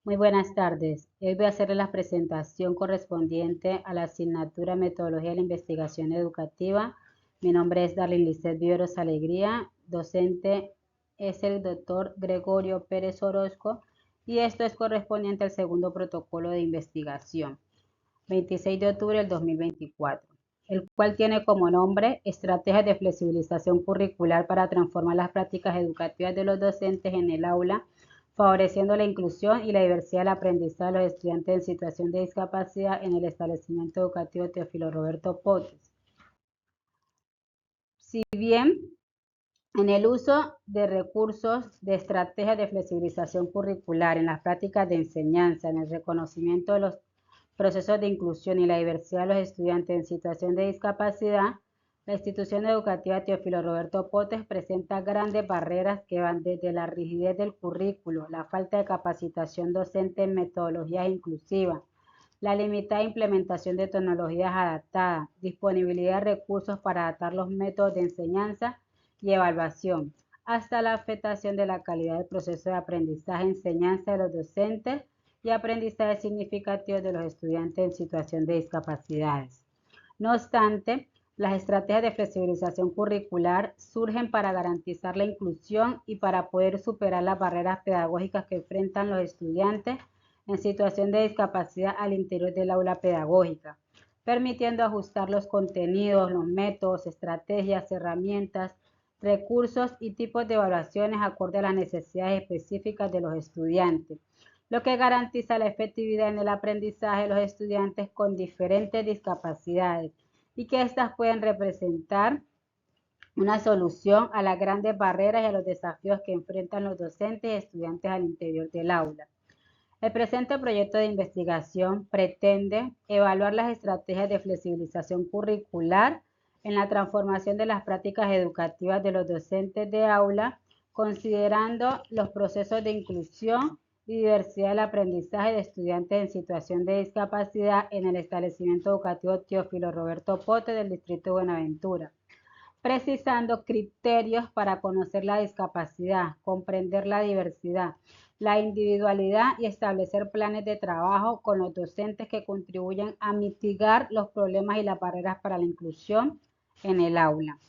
Muy buenas tardes. Hoy voy a hacer la presentación correspondiente a la asignatura Metodología de la Investigación Educativa. Mi nombre es Darlene Lisset Viveros Alegría. Docente es el doctor Gregorio Pérez Orozco y esto es correspondiente al segundo protocolo de investigación, 26 de octubre del 2024, el cual tiene como nombre Estrategias de flexibilización curricular para transformar las prácticas educativas de los docentes en el aula, favoreciendo la inclusión y la diversidad del aprendizaje de los estudiantes en situación de discapacidad en el establecimiento educativo Teófilo Roberto Potes. Si bien en el uso de recursos de estrategias de flexibilización curricular en las prácticas de enseñanza, en el reconocimiento de los procesos de inclusión y la diversidad de los estudiantes en situación de discapacidad, la institución educativa Teófilo Roberto Potes presenta grandes barreras que van desde la rigidez del currículo, la falta de capacitación docente en metodologías inclusivas, la limitada implementación de tecnologías adaptadas, disponibilidad de recursos para adaptar los métodos de enseñanza y evaluación, hasta la afectación de la calidad del proceso de aprendizaje y enseñanza de los docentes y aprendizaje significativo de los estudiantes en situación de discapacidades. No obstante, las estrategias de flexibilización curricular surgen para garantizar la inclusión y para poder superar las barreras pedagógicas que enfrentan los estudiantes en situación de discapacidad al interior del aula pedagógica, permitiendo ajustar los contenidos, los métodos, estrategias, herramientas, recursos y tipos de evaluaciones acorde a las necesidades específicas de los estudiantes, lo que garantiza la efectividad en el aprendizaje de los estudiantes con diferentes discapacidades y que éstas pueden representar una solución a las grandes barreras y a los desafíos que enfrentan los docentes y estudiantes al interior del aula. El presente proyecto de investigación pretende evaluar las estrategias de flexibilización curricular en la transformación de las prácticas educativas de los docentes de aula, considerando los procesos de inclusión y diversidad del aprendizaje de estudiantes en situación de discapacidad en el establecimiento educativo Teófilo Roberto Potes del distrito de Buenaventura, precisando criterios para conocer la discapacidad, comprender la diversidad, la individualidad y establecer planes de trabajo con los docentes que contribuyan a mitigar los problemas y las barreras para la inclusión en el aula.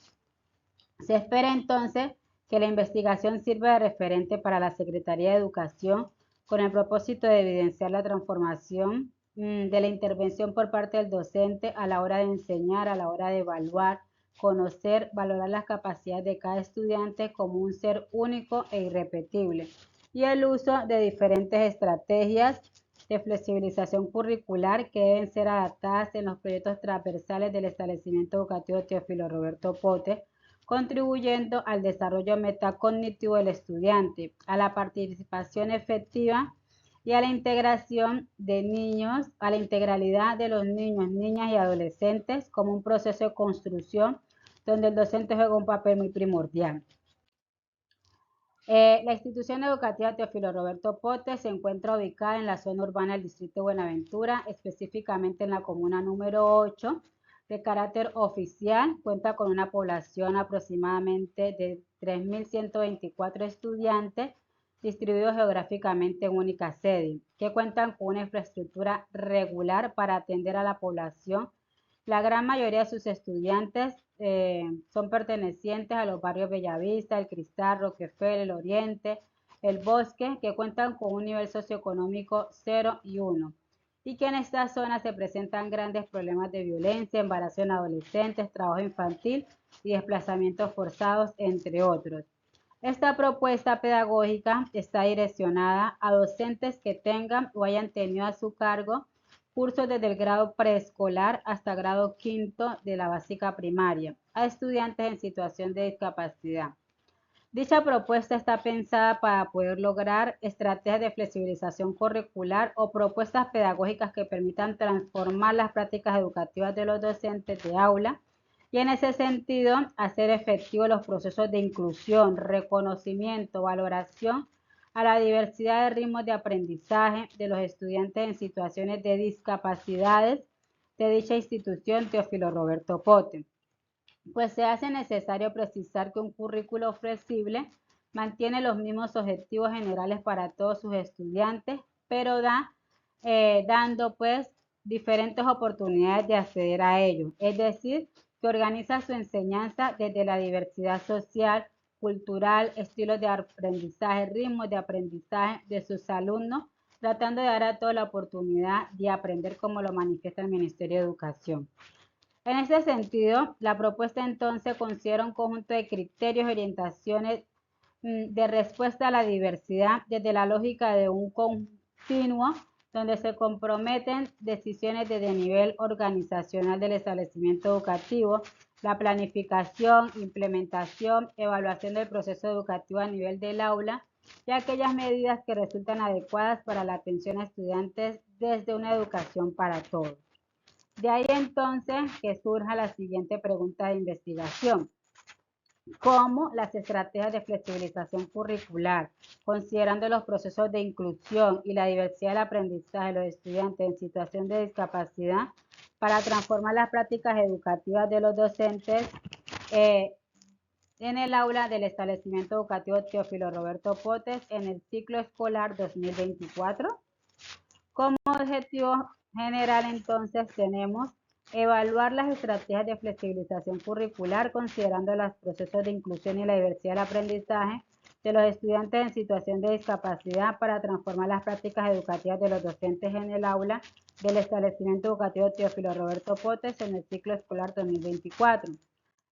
Se espera entonces que la investigación sirva de referente para la Secretaría de Educación con el propósito de evidenciar la transformación de la intervención por parte del docente a la hora de enseñar, a la hora de evaluar, conocer, valorar las capacidades de cada estudiante como un ser único e irrepetible y el uso de diferentes estrategias de flexibilización curricular que deben ser adaptadas en los proyectos transversales del establecimiento educativo Teófilo Roberto Potes, contribuyendo al desarrollo metacognitivo del estudiante, a la participación efectiva y a la integración de niños, a la integralidad de los niños, niñas y adolescentes como un proceso de construcción donde el docente juega un papel muy primordial. La institución educativa Teófilo Roberto Potes se encuentra ubicada en la zona urbana del distrito de Buenaventura, específicamente en la comuna número 8, de carácter oficial, cuenta con una población aproximadamente de 3.124 estudiantes distribuidos geográficamente en única sede, que cuentan con una infraestructura regular para atender a la población. La gran mayoría de sus estudiantes son pertenecientes a los barrios Bellavista, El Cristal, Rockefeller, El Oriente, El Bosque, que cuentan con un nivel socioeconómico 0 y 1, y que en esta zona se presentan grandes problemas de violencia, embarazo en adolescentes, trabajo infantil y desplazamientos forzados, entre otros. Esta propuesta pedagógica está direccionada a docentes que tengan o hayan tenido a su cargo cursos desde el grado preescolar hasta grado quinto de la básica primaria, a estudiantes en situación de discapacidad. Dicha propuesta está pensada para poder lograr estrategias de flexibilización curricular o propuestas pedagógicas que permitan transformar las prácticas educativas de los docentes de aula y en ese sentido hacer efectivos los procesos de inclusión, reconocimiento, valoración a la diversidad de ritmos de aprendizaje de los estudiantes en situaciones de discapacidades de dicha institución Teófilo Roberto Potes. Pues se hace necesario precisar que un currículo flexible mantiene los mismos objetivos generales para todos sus estudiantes, pero dando pues diferentes oportunidades de acceder a ello. Es decir, que organiza su enseñanza desde la diversidad social, cultural, estilos de aprendizaje, ritmos de aprendizaje de sus alumnos, tratando de dar a todos la oportunidad de aprender como lo manifiesta el Ministerio de Educación. En este sentido, la propuesta entonces considera un conjunto de criterios y orientaciones de respuesta a la diversidad desde la lógica de un continuo donde se comprometen decisiones desde nivel organizacional del establecimiento educativo, la planificación, implementación, evaluación del proceso educativo a nivel del aula y aquellas medidas que resultan adecuadas para la atención a estudiantes desde una educación para todos. De ahí entonces que surja la siguiente pregunta de investigación. ¿Cómo las estrategias de flexibilización curricular, considerando los procesos de inclusión y la diversidad del aprendizaje de los estudiantes en situación de discapacidad, para transformar las prácticas educativas de los docentes en el aula del establecimiento educativo Teófilo Roberto Potes en el ciclo escolar 2024? Como objetivo general, entonces, tenemos evaluar las estrategias de flexibilización curricular considerando los procesos de inclusión y la diversidad del aprendizaje de los estudiantes en situación de discapacidad para transformar las prácticas educativas de los docentes en el aula del establecimiento educativo Teófilo Roberto Potes en el ciclo escolar 2024.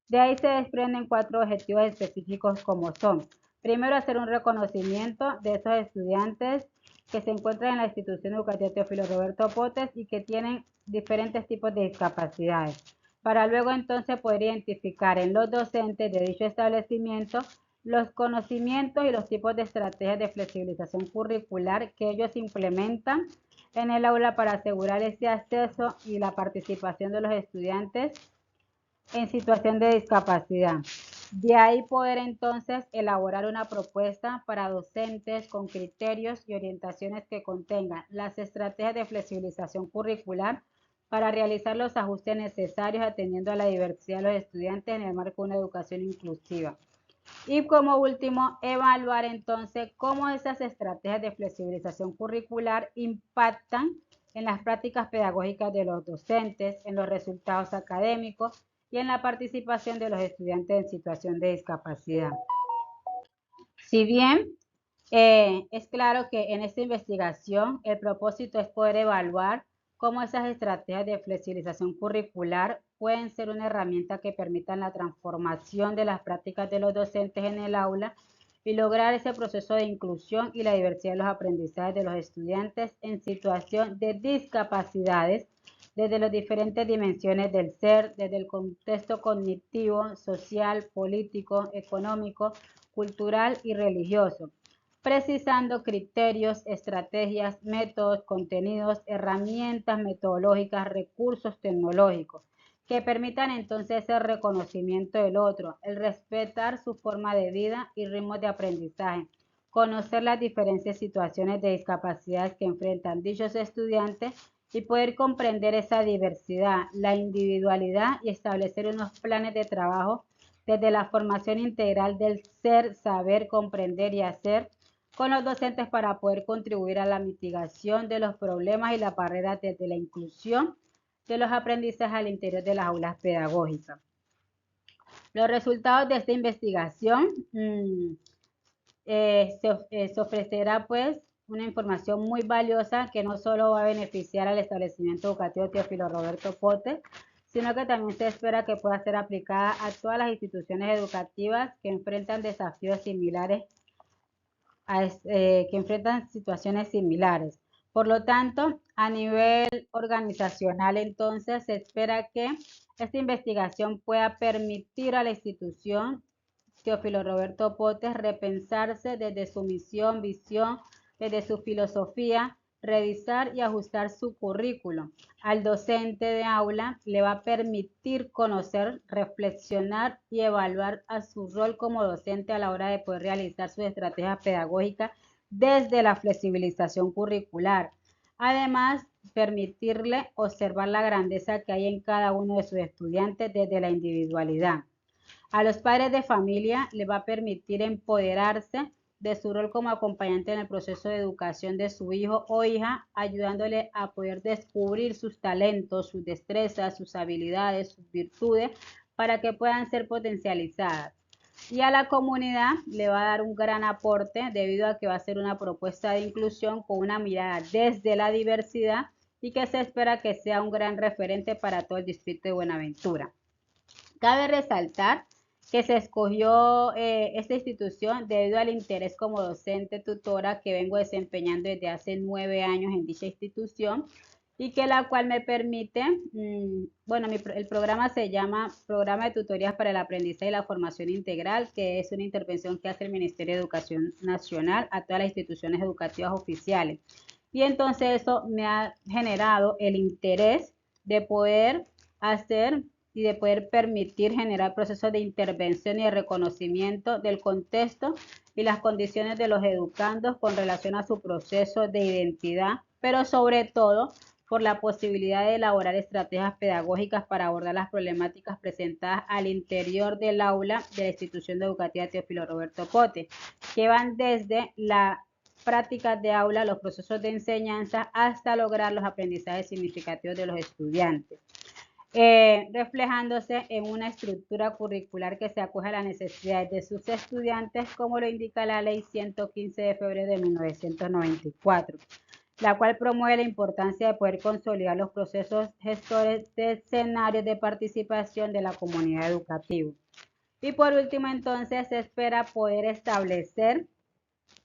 De ahí se desprenden 4 objetivos específicos como son: primero, hacer un reconocimiento de esos estudiantes que se encuentran en la institución educativa Teófilo Roberto Potes y que tienen diferentes tipos de discapacidades, para luego entonces poder identificar en los docentes de dicho establecimiento los conocimientos y los tipos de estrategias de flexibilización curricular que ellos implementan en el aula para asegurar ese acceso y la participación de los estudiantes en situación de discapacidad. De ahí poder entonces elaborar una propuesta para docentes con criterios y orientaciones que contengan las estrategias de flexibilización curricular para realizar los ajustes necesarios atendiendo a la diversidad de los estudiantes en el marco de una educación inclusiva. Y como último, evaluar entonces cómo esas estrategias de flexibilización curricular impactan en las prácticas pedagógicas de los docentes, en los resultados académicos y en la participación de los estudiantes en situación de discapacidad. Si bien es claro que en esta investigación el propósito es poder evaluar cómo esas estrategias de flexibilización curricular pueden ser una herramienta que permitan la transformación de las prácticas de los docentes en el aula y lograr ese proceso de inclusión y la diversidad de los aprendizajes de los estudiantes en situación de discapacidades desde las diferentes dimensiones del ser, desde el contexto cognitivo, social, político, económico, cultural y religioso, precisando criterios, estrategias, métodos, contenidos, herramientas metodológicas, recursos tecnológicos que permitan entonces el reconocimiento del otro, el respetar su forma de vida y ritmos de aprendizaje, conocer las diferentes situaciones de discapacidad que enfrentan dichos estudiantes y poder comprender esa diversidad, la individualidad y establecer unos planes de trabajo desde la formación integral del ser, saber, comprender y hacer con los docentes para poder contribuir a la mitigación de los problemas y las barreras desde la inclusión de los aprendizajes al interior de las aulas pedagógicas. Los resultados de esta investigación se ofrecerá pues una información muy valiosa que no solo va a beneficiar al establecimiento educativo Teófilo Roberto Potes, sino que también se espera que pueda ser aplicada a todas las instituciones educativas que enfrentan desafíos similares, que enfrentan situaciones similares. Por lo tanto, a nivel organizacional, entonces, se espera que esta investigación pueda permitir a la institución Teófilo Roberto Potes repensarse desde su misión, visión, desde su filosofía, revisar y ajustar su currículo. Al docente de aula le va a permitir conocer, reflexionar y evaluar a su rol como docente a la hora de poder realizar sus estrategias pedagógicas desde la flexibilización curricular. Además, permitirle observar la grandeza que hay en cada uno de sus estudiantes desde la individualidad. A los padres de familia les va a permitir empoderarse de su rol como acompañante en el proceso de educación de su hijo o hija, ayudándole a poder descubrir sus talentos, sus destrezas, sus habilidades, sus virtudes, para que puedan ser potencializadas. Y a la comunidad le va a dar un gran aporte debido a que va a ser una propuesta de inclusión con una mirada desde la diversidad y que se espera que sea un gran referente para todo el distrito de Buenaventura. Cabe resaltar que se escogió esta institución debido al interés como docente tutora que vengo desempeñando desde hace 9 años en dicha institución y que la cual me permite, el programa se llama Programa de Tutorías para el Aprendizaje y la Formación Integral, que es una intervención que hace el Ministerio de Educación Nacional a todas las instituciones educativas oficiales. Y entonces eso me ha generado el interés de poder hacer y de poder permitir generar procesos de intervención y de reconocimiento del contexto y las condiciones de los educandos con relación a su proceso de identidad, pero sobre todo por la posibilidad de elaborar estrategias pedagógicas para abordar las problemáticas presentadas al interior del aula de la institución educativa Teófilo Roberto Pote, que van desde la prácticas de aula, los procesos de enseñanza, hasta lograr los aprendizajes significativos de los estudiantes. Reflejándose en una estructura curricular que se acoge a las necesidades de sus estudiantes, como lo indica la Ley 115 de febrero de 1994, la cual promueve la importancia de poder consolidar los procesos gestores de escenarios de participación de la comunidad educativa. Y por último, entonces, se espera poder establecer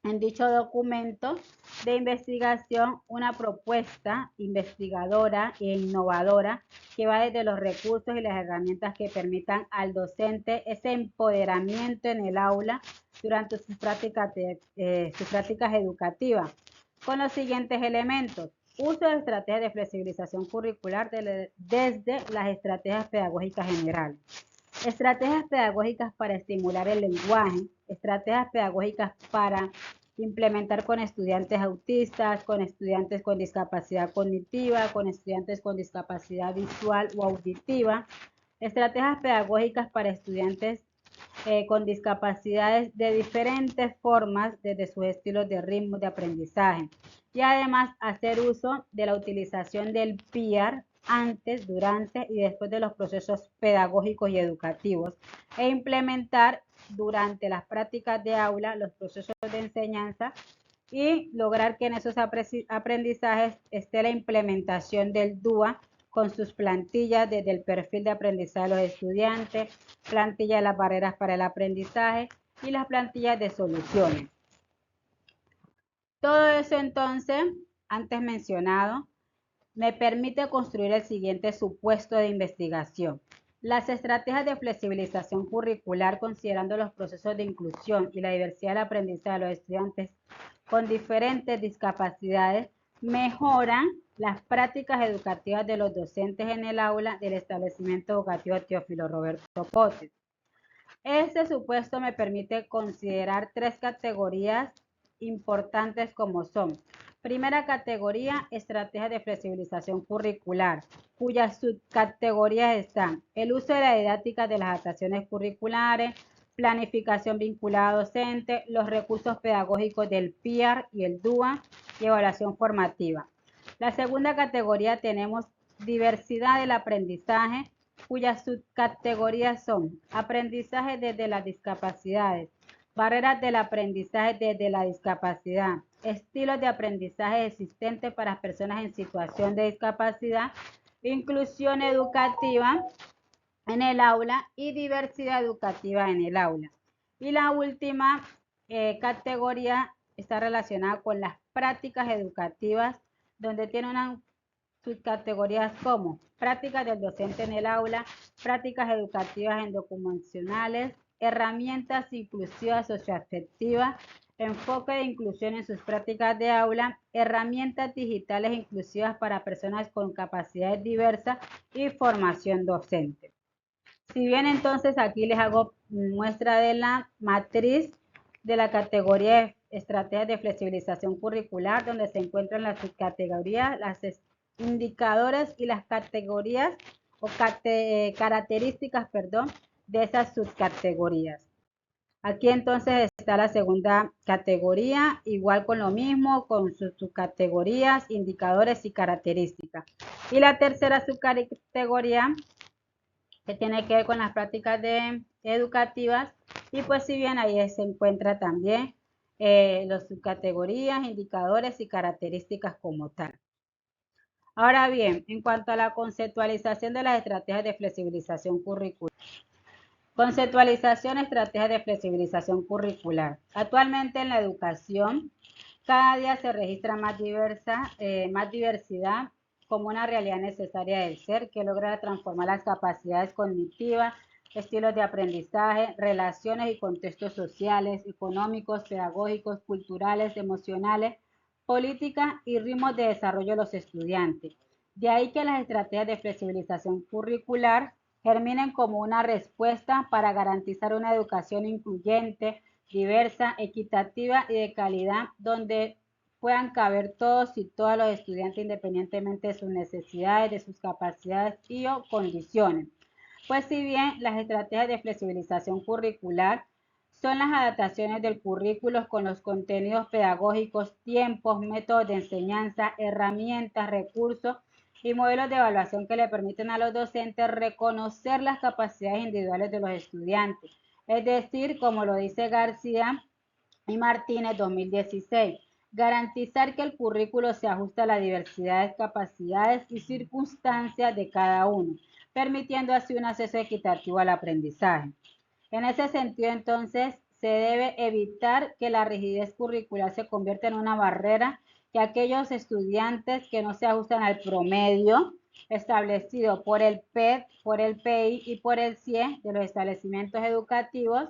en dicho documento de investigación una propuesta investigadora e innovadora que va desde los recursos y las herramientas que permitan al docente ese empoderamiento en el aula durante sus prácticas educativas, con los siguientes elementos: uso de estrategias de flexibilización curricular desde las estrategias pedagógicas generales, estrategias pedagógicas para estimular el lenguaje, estrategias pedagógicas para implementar con estudiantes autistas, con estudiantes con discapacidad cognitiva, con estudiantes con discapacidad visual o auditiva, estrategias pedagógicas para estudiantes con discapacidades de diferentes formas desde sus estilos de ritmo de aprendizaje, y además hacer uso de la utilización del PIAR antes, durante y después de los procesos pedagógicos y educativos, e implementar durante las prácticas de aula los procesos de enseñanza y lograr que en esos aprendizajes esté la implementación del DUA con sus plantillas desde el perfil de aprendizaje de los estudiantes, plantilla de las barreras para el aprendizaje y las plantillas de soluciones. Todo eso entonces, antes mencionado, me permite construir el siguiente supuesto de investigación. Las estrategias de flexibilización curricular, considerando los procesos de inclusión y la diversidad del aprendizaje de los estudiantes con diferentes discapacidades, mejoran las prácticas educativas de los docentes en el aula del establecimiento educativo Teófilo Roberto Pote. Este supuesto me permite considerar 3 categorías importantes como son: primera categoría, estrategias de flexibilización curricular, cuyas subcategorías están el uso de la didáctica de las adaptaciones curriculares, planificación vinculada docente, los recursos pedagógicos del PIAR y el DUA y evaluación formativa. La segunda categoría tenemos diversidad del aprendizaje, cuyas subcategorías son aprendizaje desde las discapacidades, barreras del aprendizaje desde la discapacidad, estilos de aprendizaje existentes para personas en situación de discapacidad, inclusión educativa en el aula y diversidad educativa en el aula. Y la última categoría está relacionada con las prácticas educativas, donde tiene una subcategorías como prácticas del docente en el aula, prácticas educativas endocumencionales, herramientas inclusivas socioafectivas, enfoque de inclusión en sus prácticas de aula, herramientas digitales inclusivas para personas con capacidades diversas y formación docente. Si bien entonces aquí les hago muestra de la matriz de la categoría de estrategias de flexibilización curricular, donde se encuentran las subcategorías, las indicadores y las categorías o características, de esas subcategorías. Aquí entonces está la segunda categoría, igual con lo mismo, con sus subcategorías, indicadores y características. Y la tercera subcategoría que tiene que ver con las prácticas educativas, y pues si bien ahí se encuentra también las subcategorías, indicadores y características como tal. Ahora bien, en cuanto a la conceptualización de las estrategias de flexibilización curricular. Conceptualización, estrategias de flexibilización curricular. Actualmente en la educación, cada día se registra más diversidad como una realidad necesaria del ser que logra transformar las capacidades cognitivas, estilos de aprendizaje, relaciones y contextos sociales, económicos, pedagógicos, culturales, emocionales, políticas y ritmos de desarrollo de los estudiantes. De ahí que las estrategias de flexibilización curricular germinen como una respuesta para garantizar una educación incluyente, diversa, equitativa y de calidad, donde puedan caber todos y todas los estudiantes independientemente de sus necesidades, de sus capacidades y o condiciones. Pues si bien las estrategias de flexibilización curricular son las adaptaciones del currículo con los contenidos pedagógicos, tiempos, métodos de enseñanza, herramientas, recursos y modelos de evaluación que le permiten a los docentes reconocer las capacidades individuales de los estudiantes. Es decir, como lo dice García y Martínez 2016, garantizar que el currículo se ajuste a la diversidad de capacidades y circunstancias de cada uno, permitiendo así un acceso equitativo al aprendizaje. En ese sentido, entonces, se debe evitar que la rigidez curricular se convierta en una barrera que aquellos estudiantes que no se ajustan al promedio establecido por el PED, por el PEI y por el CIE de los establecimientos educativos.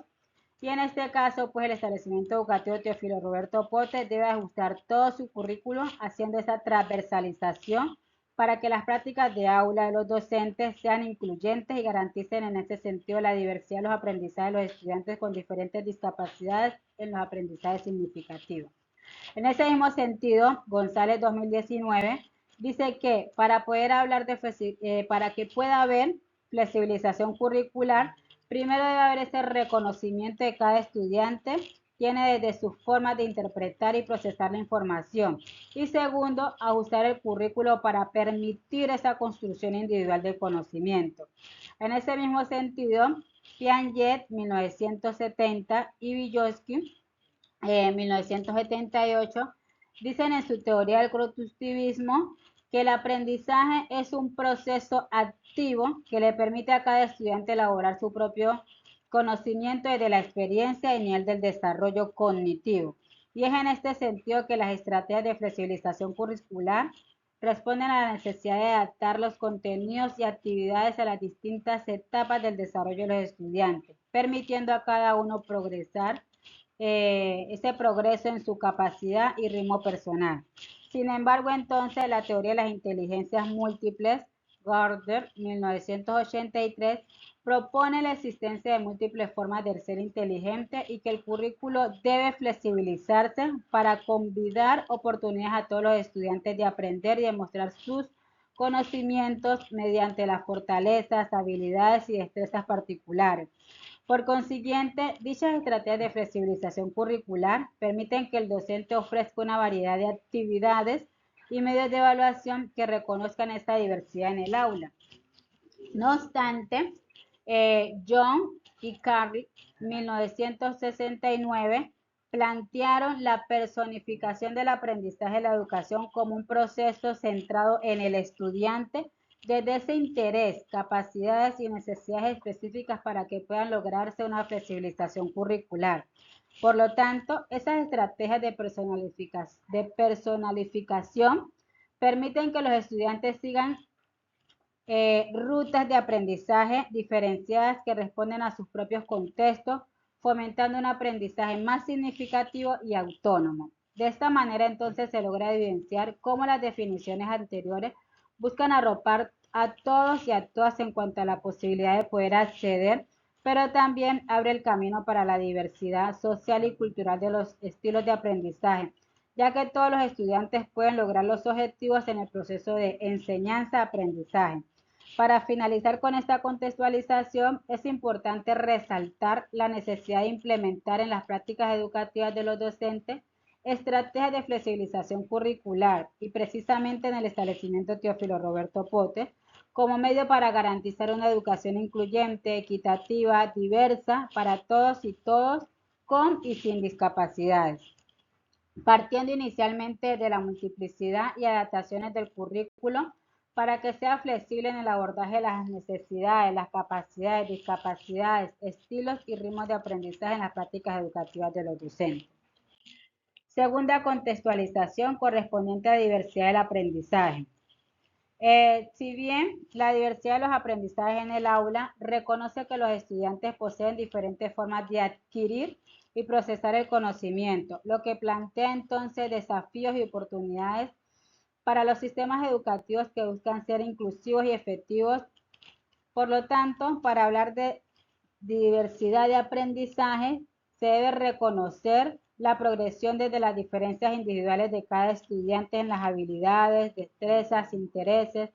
Y en este caso, pues el establecimiento educativo Teófilo Roberto Pote debe ajustar todo su currículo haciendo esa transversalización para que las prácticas de aula de los docentes sean incluyentes y garanticen en ese sentido la diversidad de los aprendizajes de los estudiantes con diferentes discapacidades en los aprendizajes significativos. En ese mismo sentido, González 2019 dice que para poder hablar para que pueda haber flexibilización curricular, primero debe haber ese reconocimiento de cada estudiante, tiene desde sus formas de interpretar y procesar la información. Y segundo, ajustar el currículo para permitir esa construcción individual del conocimiento. En ese mismo sentido, Piaget 1970 y Vygotsky 1978, dicen en su teoría del constructivismo que el aprendizaje es un proceso activo que le permite a cada estudiante elaborar su propio conocimiento desde la experiencia y nivel del desarrollo cognitivo. Y es en este sentido que las estrategias de flexibilización curricular responden a la necesidad de adaptar los contenidos y actividades a las distintas etapas del desarrollo de los estudiantes, permitiendo a cada uno progresar ese progreso en su capacidad y ritmo personal. Sin embargo, entonces, la teoría de las inteligencias múltiples, Gardner, 1983, propone la existencia de múltiples formas de ser inteligente y que el currículo debe flexibilizarse para convidar oportunidades a todos los estudiantes de aprender y demostrar sus conocimientos mediante las fortalezas, habilidades y destrezas particulares. Por consiguiente, dichas estrategias de flexibilización curricular permiten que el docente ofrezca una variedad de actividades y medios de evaluación que reconozcan esta diversidad en el aula. No obstante, John y Carrick, 1969, plantearon la personificación del aprendizaje de la educación como un proceso centrado en el estudiante desde ese interés, capacidades y necesidades específicas para que puedan lograrse una flexibilización curricular. Por lo tanto, esas estrategias de personalificación permiten que los estudiantes sigan rutas de aprendizaje diferenciadas que responden a sus propios contextos, fomentando un aprendizaje más significativo y autónomo. De esta manera, entonces, se logra evidenciar cómo las definiciones anteriores buscan arropar a todos y a todas en cuanto a la posibilidad de poder acceder, pero también abre el camino para la diversidad social y cultural de los estilos de aprendizaje, ya que todos los estudiantes pueden lograr los objetivos en el proceso de enseñanza-aprendizaje. Para finalizar con esta contextualización, es importante resaltar la necesidad de implementar en las prácticas educativas de los docentes estrategias de flexibilización curricular y precisamente en el establecimiento Teófilo Roberto Pote como medio para garantizar una educación incluyente, equitativa, diversa para todos y todos con y sin discapacidades. Partiendo inicialmente de la multiplicidad y adaptaciones del currículo para que sea flexible en el abordaje de las necesidades, las capacidades, discapacidades, estilos y ritmos de aprendizaje en las prácticas educativas de los docentes. Segunda contextualización correspondiente a diversidad del aprendizaje. Si bien la diversidad de los aprendizajes en el aula reconoce que los estudiantes poseen diferentes formas de adquirir y procesar el conocimiento, lo que plantea entonces desafíos y oportunidades para los sistemas educativos que buscan ser inclusivos y efectivos. Por lo tanto, para hablar de diversidad de aprendizaje, se debe reconocer la progresión desde las diferencias individuales de cada estudiante en las habilidades, destrezas, intereses,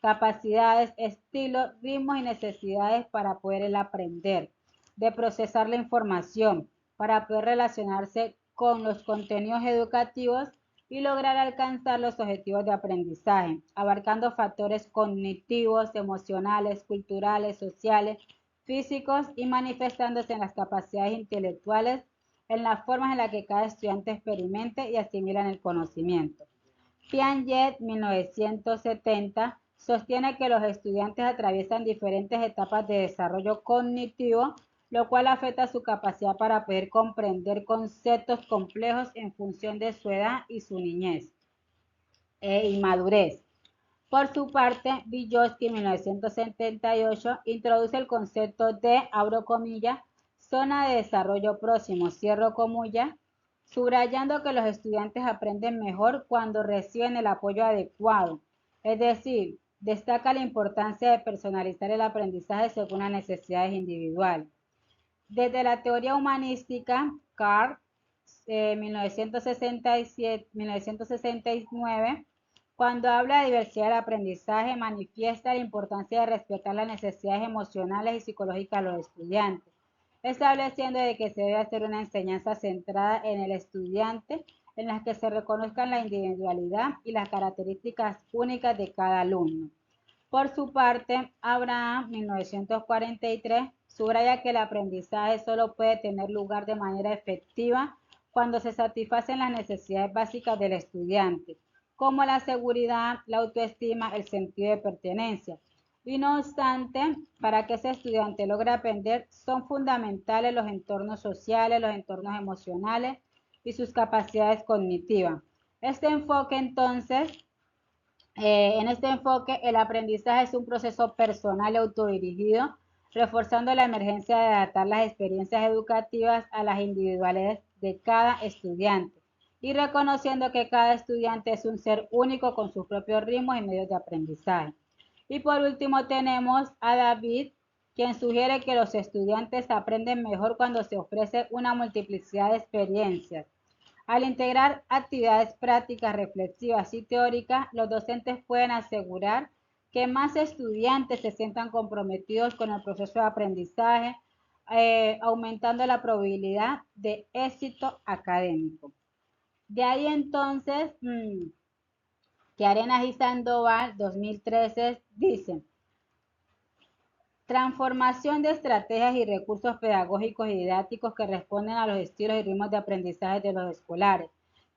capacidades, estilos, ritmos y necesidades para poder aprender, de procesar la información, para poder relacionarse con los contenidos educativos y lograr alcanzar los objetivos de aprendizaje, abarcando factores cognitivos, emocionales, culturales, sociales, físicos y manifestándose en las capacidades intelectuales, en las formas en las que cada estudiante experimente y asimila el conocimiento. Piaget, 1970, sostiene que los estudiantes atraviesan diferentes etapas de desarrollo cognitivo, lo cual afecta su capacidad para poder comprender conceptos complejos en función de su edad y su niñez y madurez. Por su parte, Vygotsky, 1978, introduce el concepto de, abro comillas, zona de desarrollo próximo, cierro comillas, subrayando que los estudiantes aprenden mejor cuando reciben el apoyo adecuado. Es decir, destaca la importancia de personalizar el aprendizaje según las necesidades individuales. Desde la teoría humanística, Carr, 1969, cuando habla de diversidad del aprendizaje, manifiesta la importancia de respetar las necesidades emocionales y psicológicas de los estudiantes, estableciendo de que se debe hacer una enseñanza centrada en el estudiante, en la que se reconozcan la individualidad y las características únicas de cada alumno. Por su parte, Abraham, 1943, subraya que el aprendizaje solo puede tener lugar de manera efectiva cuando se satisfacen las necesidades básicas del estudiante, como la seguridad, la autoestima, el sentido de pertenencia. Y no obstante, para que ese estudiante logre aprender, son fundamentales los entornos sociales, los entornos emocionales y sus capacidades cognitivas. Este enfoque entonces en este enfoque, el aprendizaje es un proceso personal y autodirigido, reforzando la emergencia de adaptar las experiencias educativas a las individualidades de cada estudiante y reconociendo que cada estudiante es un ser único con sus propios ritmos y medios de aprendizaje. Y por último tenemos a David, quien sugiere que los estudiantes aprenden mejor cuando se ofrece una multiplicidad de experiencias. Al integrar actividades prácticas, reflexivas y teóricas, los docentes pueden asegurar que más estudiantes se sientan comprometidos con el proceso de aprendizaje, aumentando la probabilidad de éxito académico. De ahí entonces, que Arenas y Sandoval, 2013, dicen, transformación de estrategias y recursos pedagógicos y didácticos que responden a los estilos y ritmos de aprendizaje de los escolares.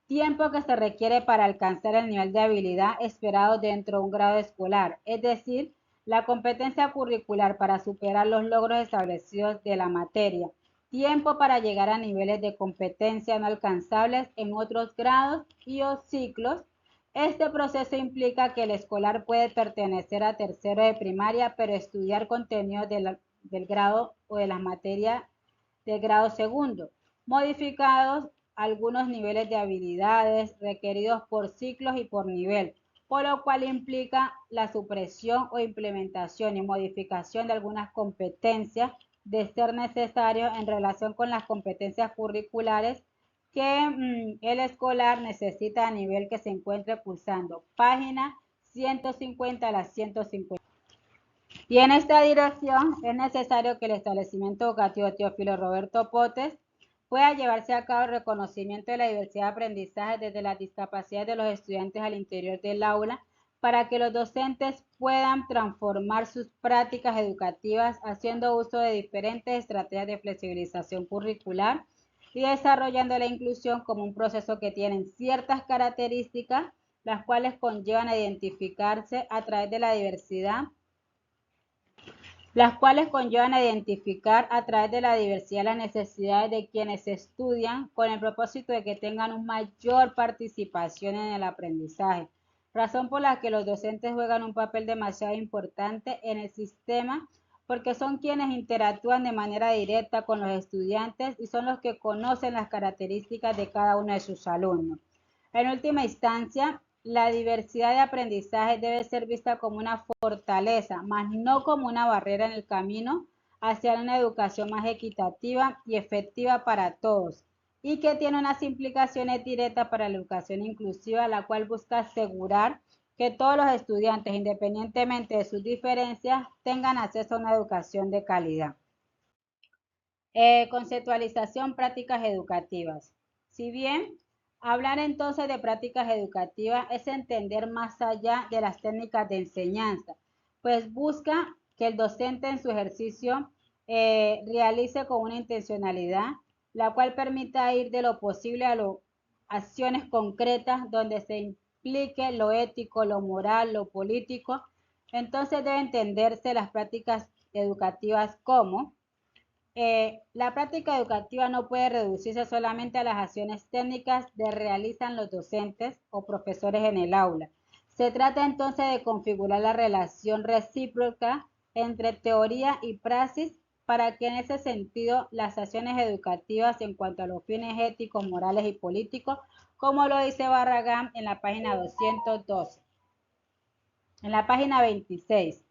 Tiempo que se requiere para alcanzar el nivel de habilidad esperado dentro de un grado escolar, es decir, la competencia curricular para superar los logros establecidos de la materia. Tiempo para llegar a niveles de competencia no alcanzables en otros grados y o ciclos. Este proceso implica que el escolar puede pertenecer a tercero de primaria, pero estudiar contenidos del grado o de las materias del grado segundo, modificados algunos niveles de habilidades requeridos por ciclos y por nivel, por lo cual implica la supresión o implementación y modificación de algunas competencias de ser necesario en relación con las competencias curriculares que el escolar necesita a nivel que se encuentre cursando. Página 150 a la 150. Y en esta dirección es necesario que el establecimiento educativo Teófilo Roberto Potes pueda llevarse a cabo el reconocimiento de la diversidad de aprendizaje desde las discapacidades de los estudiantes al interior del aula para que los docentes puedan transformar sus prácticas educativas haciendo uso de diferentes estrategias de flexibilización curricular y desarrollando la inclusión como un proceso que tiene ciertas características, las cuales conllevan a identificarse a través de la diversidad las cuales conllevan a identificar a través de la diversidad las necesidades de quienes estudian con el propósito de que tengan una mayor participación en el aprendizaje, razón por la que los docentes juegan un papel demasiado importante en el sistema porque son quienes interactúan de manera directa con los estudiantes y son los que conocen las características de cada uno de sus alumnos. En última instancia, la diversidad de aprendizaje debe ser vista como una fortaleza, más no como una barrera en el camino hacia una educación más equitativa y efectiva para todos, y que tiene unas implicaciones directas para la educación inclusiva, la cual busca asegurar que todos los estudiantes, independientemente de sus diferencias, tengan acceso a una educación de calidad. Conceptualización, prácticas educativas. Si bien hablar entonces de prácticas educativas es entender más allá de las técnicas de enseñanza, pues busca que el docente en su ejercicio realice con una intencionalidad, la cual permita ir de lo posible a las acciones concretas donde se implique lo ético, lo moral, lo político. Entonces debe entenderse las prácticas educativas como la práctica educativa no puede reducirse solamente a las acciones técnicas que realizan los docentes o profesores en el aula. Se trata entonces de configurar la relación recíproca entre teoría y praxis para que en ese sentido las acciones educativas en cuanto a los fines éticos, morales y políticos, como lo dice Barragán en la página 212. En la página 26.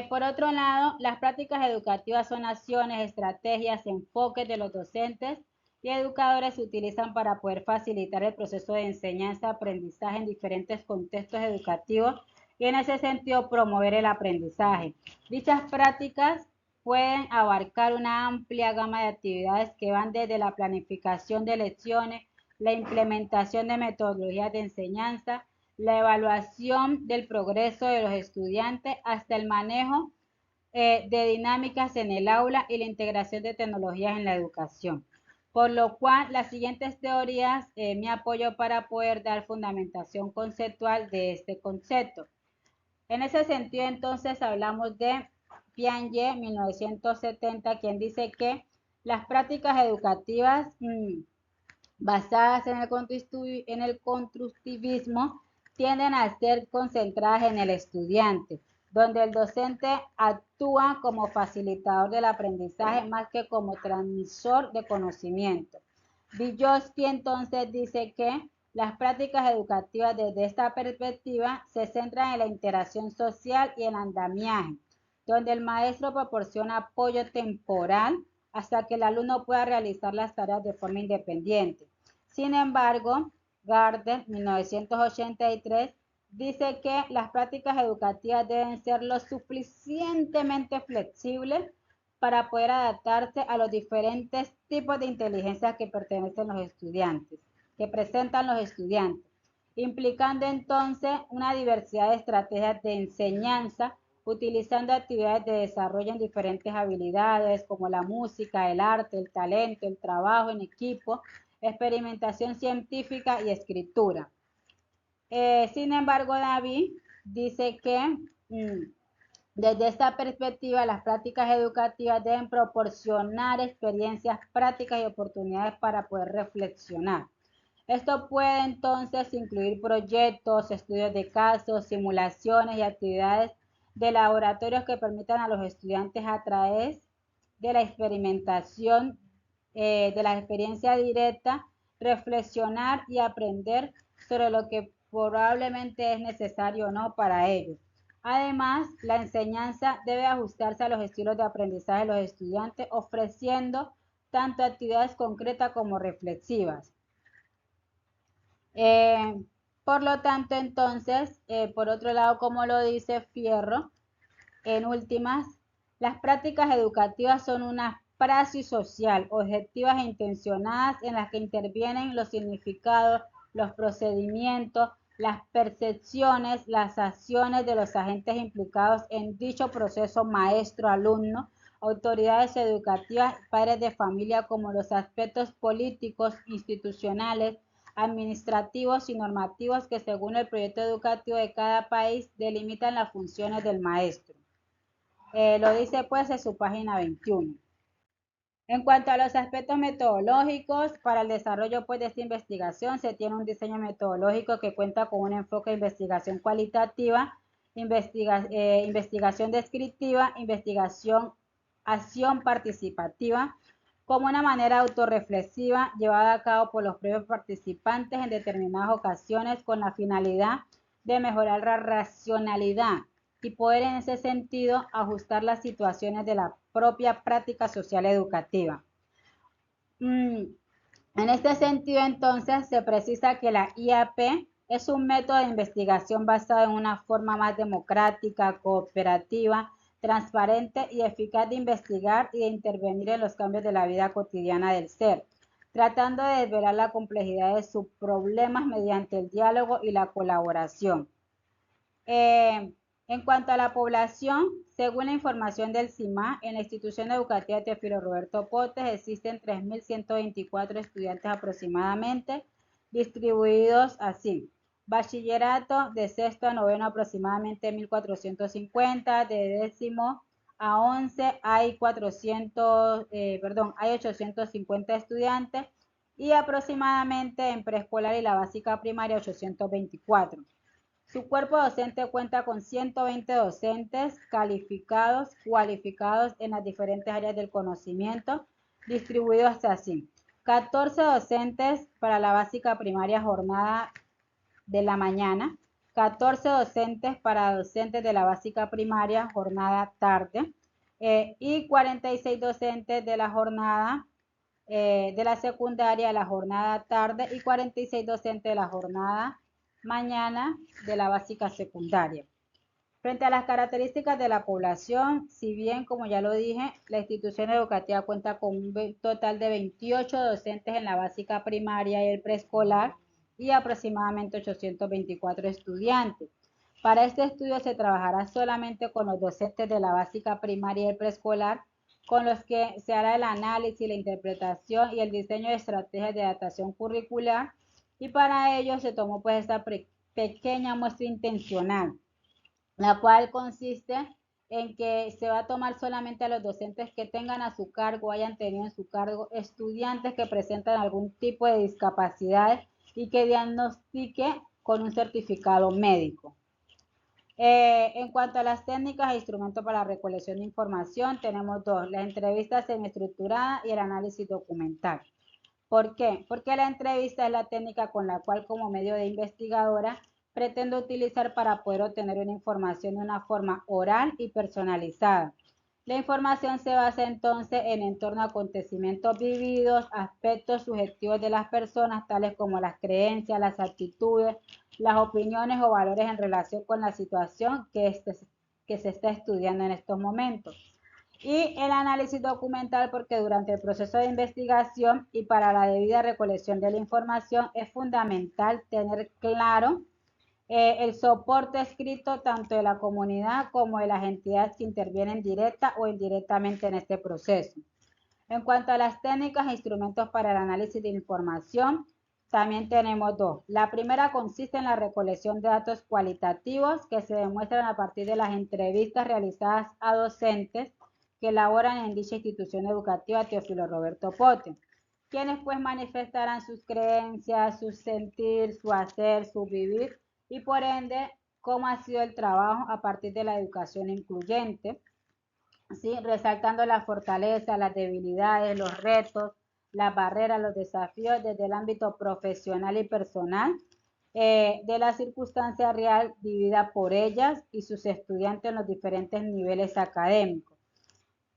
Por otro lado, las prácticas educativas son acciones, estrategias, enfoques de los docentes y educadores se utilizan para poder facilitar el proceso de enseñanza-aprendizaje en diferentes contextos educativos y en ese sentido promover el aprendizaje. Dichas prácticas pueden abarcar una amplia gama de actividades que van desde la planificación de lecciones, la implementación de metodologías de enseñanza, la evaluación del progreso de los estudiantes hasta el manejo de dinámicas en el aula y la integración de tecnologías en la educación. Por lo cual, las siguientes teorías me apoyo para poder dar fundamentación conceptual de este concepto. En ese sentido, entonces, hablamos de Piaget, 1970, quien dice que las prácticas educativas basadas en el constructivismo tienden a ser concentradas en el estudiante, donde el docente actúa como facilitador del aprendizaje más que como transmisor de conocimiento. Vygotsky entonces dice que las prácticas educativas desde esta perspectiva se centran en la interacción social y el andamiaje, donde el maestro proporciona apoyo temporal hasta que el alumno pueda realizar las tareas de forma independiente. Sin embargo, Gardner, 1983, dice que las prácticas educativas deben ser lo suficientemente flexibles para poder adaptarse a los diferentes tipos de inteligencia que pertenecen los estudiantes, que presentan los estudiantes, implicando entonces una diversidad de estrategias de enseñanza utilizando actividades de desarrollo en diferentes habilidades como la música, el arte, el talento, el trabajo en equipo, experimentación científica y escritura. Sin embargo, David dice que desde esta perspectiva las prácticas educativas deben proporcionar experiencias prácticas y oportunidades para poder reflexionar. Esto puede entonces incluir proyectos, estudios de casos, simulaciones y actividades de laboratorios que permitan a los estudiantes a través de la experimentación, de la experiencia directa, reflexionar y aprender sobre lo que probablemente es necesario o no para ellos. Además, la enseñanza debe ajustarse a los estilos de aprendizaje de los estudiantes, ofreciendo tanto actividades concretas como reflexivas. Por lo tanto, entonces, por otro lado, como lo dice Fierro, En últimas, las prácticas educativas son una praxis social, objetivas e intencionadas en las que intervienen los significados, los procedimientos, las percepciones, las acciones de los agentes implicados en dicho proceso maestro, alumno, autoridades educativas, padres de familia, como los aspectos políticos, institucionales, administrativos y normativos que según el proyecto educativo de cada país delimitan las funciones del maestro. Lo dice pues en su página 21. En cuanto a los aspectos metodológicos, para el desarrollo pues, de esta investigación se tiene un diseño metodológico que cuenta con un enfoque de investigación cualitativa, investigación descriptiva, investigación, acción participativa, como una manera autorreflexiva llevada a cabo por los propios participantes en determinadas ocasiones con la finalidad de mejorar la racionalidad y poder en ese sentido ajustar las situaciones de la propia práctica social educativa. En este sentido, entonces, se precisa que la IAP es un método de investigación basado en una forma más democrática, cooperativa, transparente y eficaz de investigar y de intervenir en los cambios de la vida cotidiana del ser, tratando de desvelar la complejidad de sus problemas mediante el diálogo y la colaboración. En cuanto a la población, según la información del CIMA, en la institución educativa Teófilo Roberto Potes existen 3.124 estudiantes aproximadamente, distribuidos así. Bachillerato de sexto a noveno aproximadamente 1.450, de décimo a 11 hay 850 estudiantes y aproximadamente en preescolar y la básica primaria 824. Su cuerpo docente cuenta con 120 docentes cualificados en las diferentes áreas del conocimiento, distribuidos así. 14 docentes para la básica primaria jornada de la mañana, 14 docentes para docentes de la básica primaria jornada tarde y 46 docentes de la jornada de la secundaria, la jornada tarde y 46 docentes de la jornada mañana de la básica secundaria. Frente a las características de la población, si bien, como ya lo dije, la institución educativa cuenta con un total de 28 docentes en la básica primaria y el preescolar y aproximadamente 824 estudiantes. Para este estudio se trabajará solamente con los docentes de la básica primaria y el preescolar, con los que se hará el análisis, la interpretación y el diseño de estrategias de adaptación curricular, y para ello se tomó pues esta pequeña muestra intencional, la cual consiste en que se va a tomar solamente a los docentes que tengan a su cargo, hayan tenido en su cargo estudiantes que presentan algún tipo de discapacidad y que diagnostique con un certificado médico. En cuanto a las técnicas e instrumentos para la recolección de información, tenemos dos: la entrevista semiestructurada y el análisis documental. ¿Por qué? Porque la entrevista es la técnica con la cual, como medio de investigadora, pretendo utilizar para poder obtener una información de una forma oral y personalizada. La información se basa entonces en entorno a acontecimientos vividos, aspectos subjetivos de las personas, tales como las creencias, las actitudes, las opiniones o valores en relación con la situación que se está estudiando en estos momentos. Y el análisis documental, porque durante el proceso de investigación y para la debida recolección de la información es fundamental tener claro el soporte escrito tanto de la comunidad como de las entidades que intervienen directa o indirectamente en este proceso. En cuanto a las técnicas e instrumentos para el análisis de información, también tenemos dos. La primera consiste en la recolección de datos cualitativos que se demuestran a partir de las entrevistas realizadas a docentes que laboran en dicha institución educativa Teófilo Roberto Potes, quienes pues manifestarán sus creencias, su sentir, su hacer, su vivir y por ende cómo ha sido el trabajo a partir de la educación incluyente, ¿sí? Resaltando las fortalezas, las debilidades, los retos, las barreras, los desafíos desde el ámbito profesional y personal, de la circunstancia real vivida por ellas y sus estudiantes en los diferentes niveles académicos.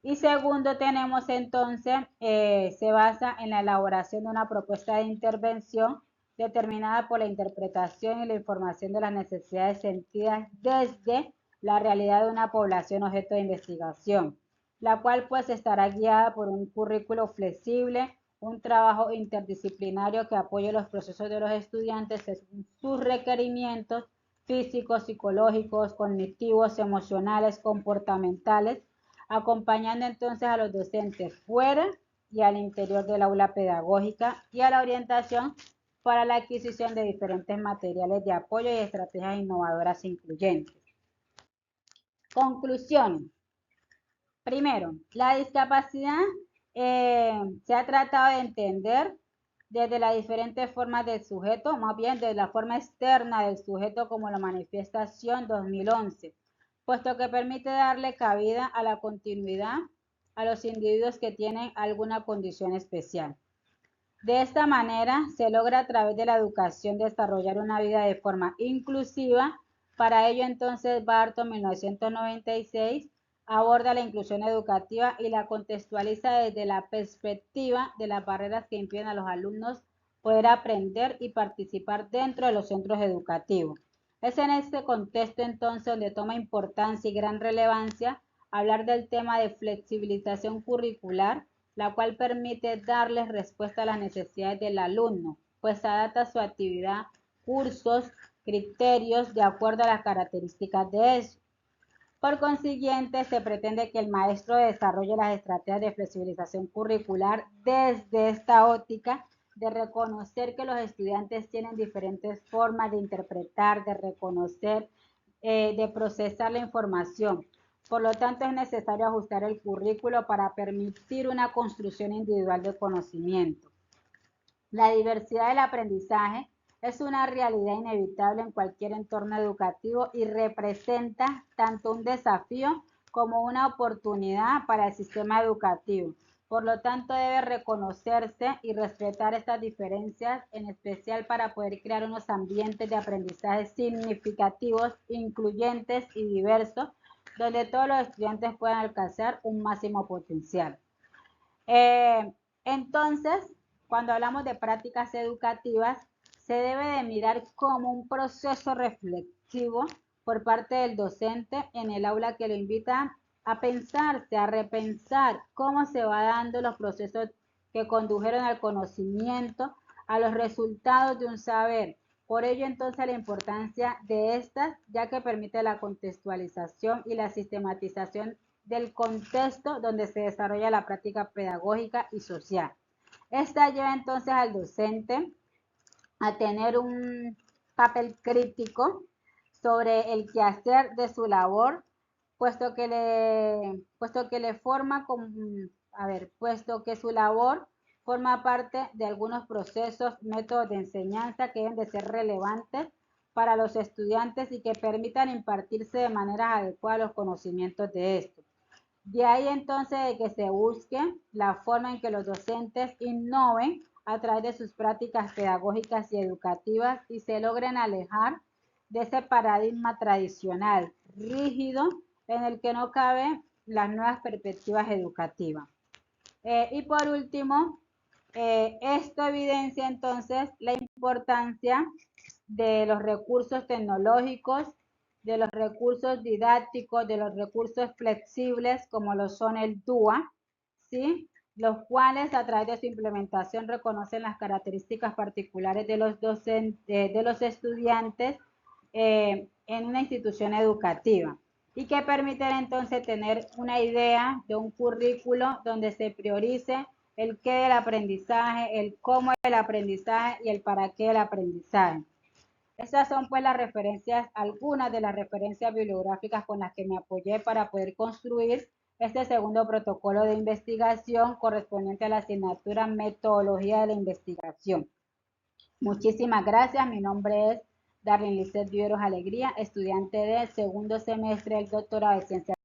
Y segundo, tenemos entonces, se basa en la elaboración de una propuesta de intervención determinada por la interpretación y la información de las necesidades sentidas desde la realidad de una población objeto de investigación, la cual pues estará guiada por un currículo flexible, un trabajo interdisciplinario que apoye los procesos de los estudiantes según sus requerimientos físicos, psicológicos, cognitivos, emocionales, comportamentales, acompañando entonces a los docentes fuera y al interior del aula pedagógica y a la orientación para la adquisición de diferentes materiales de apoyo y estrategias innovadoras e incluyentes. Conclusión. Primero, la discapacidad se ha tratado de entender desde las diferentes formas del sujeto, más bien desde la forma externa del sujeto como la manifestación 2011, puesto que permite darle cabida a la continuidad a los individuos que tienen alguna condición especial. De esta manera, se logra a través de la educación desarrollar una vida de forma inclusiva. Para ello, entonces, Barton, 1996, aborda la inclusión educativa y la contextualiza desde la perspectiva de las barreras que impiden a los alumnos poder aprender y participar dentro de los centros educativos. Es en este contexto, entonces, donde toma importancia y gran relevancia hablar del tema de flexibilización curricular, la cual permite darles respuesta a las necesidades del alumno, pues adapta su actividad, cursos, criterios de acuerdo a las características de ellos. Por consiguiente, se pretende que el maestro desarrolle las estrategias de flexibilización curricular desde esta óptica de reconocer que los estudiantes tienen diferentes formas de interpretar, de reconocer, de procesar la información. Por lo tanto, es necesario ajustar el currículo para permitir una construcción individual de conocimiento. La diversidad del aprendizaje es una realidad inevitable en cualquier entorno educativo y representa tanto un desafío como una oportunidad para el sistema educativo. Por lo tanto, debe reconocerse y respetar estas diferencias, en especial para poder crear unos ambientes de aprendizaje significativos, incluyentes y diversos, donde todos los estudiantes puedan alcanzar un máximo potencial. Entonces, cuando hablamos de prácticas educativas, se debe de mirar como un proceso reflexivo por parte del docente en el aula que lo invita a pensarse, a repensar cómo se va dando los procesos que condujeron al conocimiento, a los resultados de un saber. Por ello, entonces, la importancia de estas, ya que permite la contextualización y la sistematización del contexto donde se desarrolla la práctica pedagógica y social. Esta lleva entonces al docente a tener un papel crítico sobre el quehacer de su labor, puesto que su labor forma parte de algunos procesos, métodos de enseñanza que deben de ser relevantes para los estudiantes y que permitan impartirse de manera adecuada los conocimientos de estos. De ahí entonces de que se busque la forma en que los docentes innoven a través de sus prácticas pedagógicas y educativas y se logren alejar de ese paradigma tradicional, rígido, en el que no caben las nuevas perspectivas educativas. Y por último, esto evidencia entonces la importancia de los recursos tecnológicos, de los recursos didácticos, de los recursos flexibles como lo son el DUA, ¿sí? Los cuales a través de su implementación reconocen las características particulares de los docentes, de los estudiantes en una institución educativa y que permiten entonces tener una idea de un currículo donde se priorice el qué del aprendizaje, el cómo del aprendizaje y el para qué del aprendizaje. Estas son pues las referencias, algunas de las referencias bibliográficas con las que me apoyé para poder construir este segundo protocolo de investigación correspondiente a la asignatura Metodología de la Investigación. Muchísimas gracias. Mi nombre es Darlene Lizeth Viveros Alegría, estudiante del segundo semestre del doctorado de Ciencias